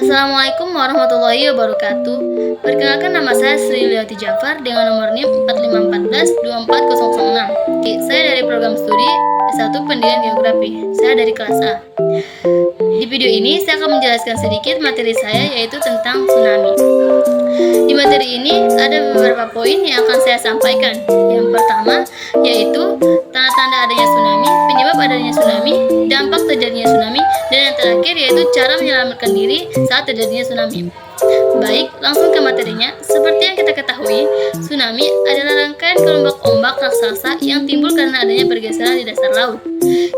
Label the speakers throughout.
Speaker 1: Assalamualaikum warahmatullahi wabarakatuh. Perkenalkan, nama saya Sri Liati Jafar dengan nomor NIM 4514-24006. Saya dari program studi S1 Pendidikan Geografi. Saya dari kelas A. Di video ini saya akan menjelaskan sedikit materi saya, yaitu tentang tsunami. Di materi ini ada beberapa poin yang akan saya sampaikan. Yang pertama yaitu tanda-tanda adanya tsunami, penyebab adanya tsunami, dampak terjadinya tsunami, dan yang terakhir yaitu cara menyelamatkan diri saat terjadinya tsunami. Baik, langsung ke materinya. Seperti yang kita ketahui, tsunami adalah rangkaian gelombang ombak raksasa yang timbul karena adanya pergeseran di dasar laut.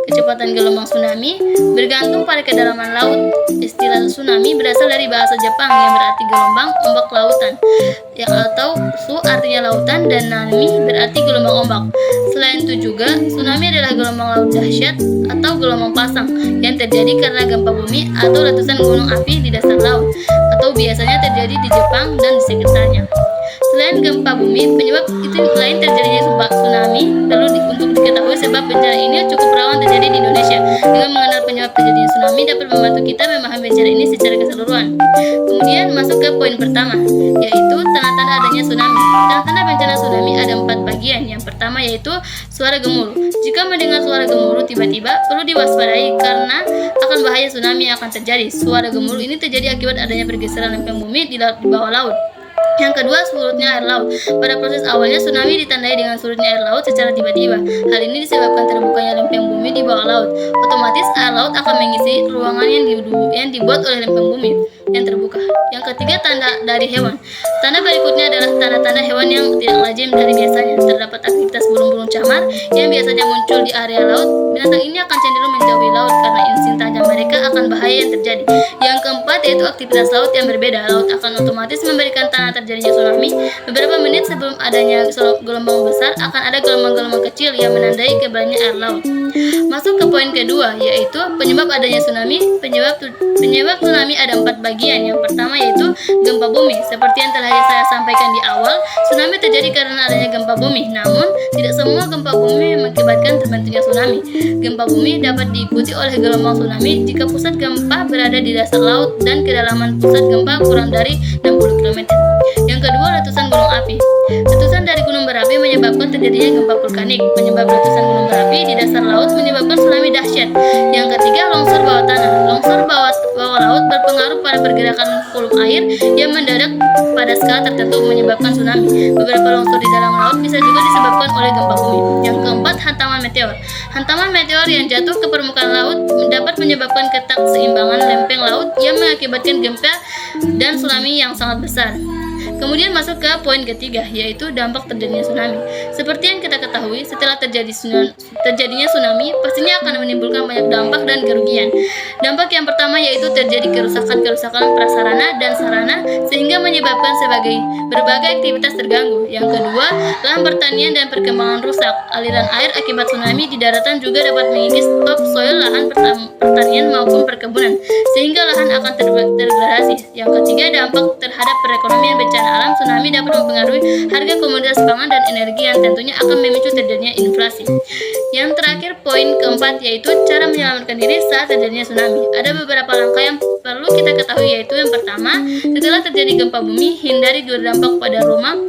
Speaker 1: Kecepatan gelombang tsunami bergantung pada kedalaman laut. Istilah tsunami berasal dari bahasa Jepang yang berarti gelombang ombak lautan, yang atau su artinya lautan dan nami berarti gelombang ombak. Selain itu juga, tsunami adalah gelombang laut dahsyat atau gelombang pasang yang terjadi karena gempa bumi atau letusan gunung api di dasar laut, atau biasanya terjadi di Jepang dan di sekitarnya. Selain gempa bumi, penyebab itu lain terjadinya tsunami. Perlu untuk diketahui sebab bencana ini cukup rawan terjadi di Indonesia. Dengan mengenal penyebab terjadinya tsunami dapat membantu kita memahami bencana ini secara keseluruhan. Kemudian masuk ke poin pertama, yaitu tanda-tanda adanya tsunami. Tanda-tanda bencana tsunami ada 4 bagian. Yang pertama yaitu suara gemuruh. Jika mendengar suara gemuruh tiba-tiba, perlu diwaspadai karena akan bahaya tsunami yang akan terjadi. Suara gemuruh ini terjadi akibat adanya pergeseran lempeng bumi di bawah laut. Yang kedua, surutnya air laut. Pada proses awalnya, tsunami ditandai dengan surutnya air laut secara tiba-tiba. Hal ini disebabkan terbukanya lempeng bumi di bawah laut. Otomatis air laut akan mengisi ruangan yang dibuat oleh lempeng bumi yang terbuka. Yang ketiga, tanda dari hewan. Tanda berikutnya adalah tanda-tanda hewan yang tidak lazim dari biasanya. Terdapat aktivitas burung-burung camar yang biasanya muncul di area laut. Binatang ini akan cenderung menjauhi laut karena insting tajam mereka akan bahaya yang terjadi. Yang keempat yaitu aktivitas laut yang berbeda. Laut akan otomatis memberikan tanda terjadinya tsunami. Beberapa menit sebelum adanya gelombang besar akan ada gelombang-gelombang kecil yang menandai kebalnya air laut. Masuk ke poin kedua, yaitu penyebab adanya tsunami. Penyebab tsunami ada 4 bagian. Yang pertama yaitu gempa bumi. Seperti yang telah saya sampaikan di awal, tsunami terjadi karena adanya gempa bumi. Namun, tidak semua gempa bumi mengakibatkan terbentuknya tsunami. Gempa bumi dapat diikuti oleh gelombang tsunami jika pusat gempa berada di dasar laut dan kedalaman pusat gempa kurang dari 60 km. Yang kedua, letusan gunung api. Letusan dari gunung berapi menyebabkan terjadinya gempa vulkanik. Penyebab letusan gunung berapi di dasar laut menyebabkan tsunami dahsyat. Yang ketiga, longsor bawah tanah. Longsor bawah laut berpengaruh pada pergerakan volume air yang mendadak pada skala tertentu menyebabkan tsunami. Beberapa longsor di dalam laut bisa juga disebabkan oleh gempa bumi. Yang keempat, hantaman meteor. Hantaman meteor yang jatuh ke permukaan laut dapat menyebabkan keseimbangan lempeng laut yang mengakibatkan gempa dan tsunami yang sangat besar. Kemudian masuk ke poin ketiga, yaitu dampak terjadinya tsunami. Seperti yang kita ketahui, setelah terjadinya tsunami, pastinya akan menimbulkan banyak dampak dan kerugian. Dampak yang pertama yaitu terjadi kerusakan prasarana dan sarana sehingga menyebabkan berbagai aktivitas terganggu. Yang kedua, lahan pertanian dan perkembangan rusak. Aliran air akibat tsunami di daratan juga dapat mengikis topsoil lahan pertanian maupun perkebunan, sehingga lahan akan terdegradasi. Yang ketiga, dampak terhadap perekonomian bencana alam. Tsunami dapat mempengaruhi harga komoditas pangan dan energi yang tentunya akan memicu terjadinya inflasi. Yang terakhir, poin keempat yaitu cara menyelamatkan diri saat terjadinya tsunami. Ada beberapa langkah yang perlu kita ketahui, yaitu yang pertama, setelah terjadi gempa bumi, hindari berdampak pada rumah.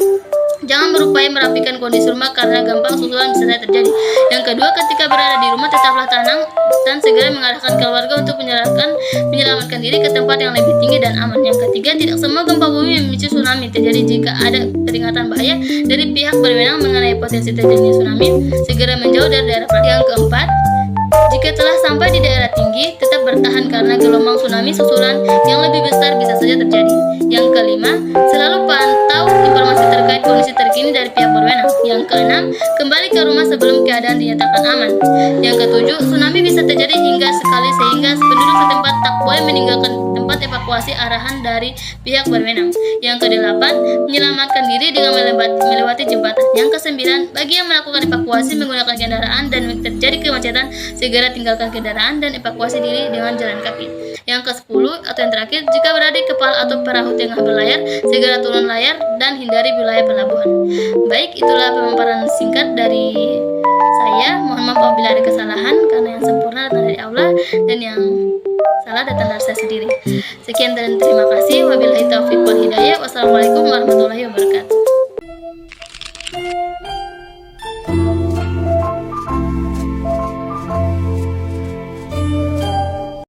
Speaker 1: Jangan berupaya merapikan kondisi rumah karena gampang susulan bisa terjadi. Yang kedua, ketika berada di rumah tetaplah tenang dan segera mengarahkan keluarga untuk menyelamatkan diri ke tempat yang lebih tinggi dan aman. Yang ketiga, tidak semua gempa bumi memicu tsunami terjadi. Jika ada peringatan bahaya dari pihak berwenang mengenai potensi terjadinya tsunami, segera menjauh dari daerah rawan. Yang keempat, jika telah sampai di daerah tinggi, tetap bertahan karena gelombang tsunami susulan yang lebih besar bisa saja terjadi. Yang kelima, selalu pantau informasi terkait kondisi terkini dari pihak berwenang. Yang keenam, kembali ke rumah sebelum keadaan dinyatakan aman. Yang ketujuh, tsunami bisa terjadi hingga sekali sehingga penduduk setempat tak boleh meninggalkan tempat evakuasi arahan dari pihak berwenang. Yang kedelapan, menyelamatkan diri dengan melewati jembatan. Yang kesembilan, bagi yang melakukan evakuasi menggunakan kendaraan dan terjadi kemacetan, segera tinggalkan kendaraan dan evakuasi diri dengan jalan kaki. Yang ke-10 atau yang terakhir, jika berada di kapal atau perahu tengah berlayar, segera turun layar dan hindari wilayah pelabuhan. Baik, itulah pemaparan singkat dari saya. Mohon maaf apabila ada kesalahan, karena yang sempurna datang dari Allah dan yang salah data saya sendiri. Sekian dan terima kasih. Wabillahi taufiq wal hidayah. Wassalamualaikum warahmatullahi wabarakatuh.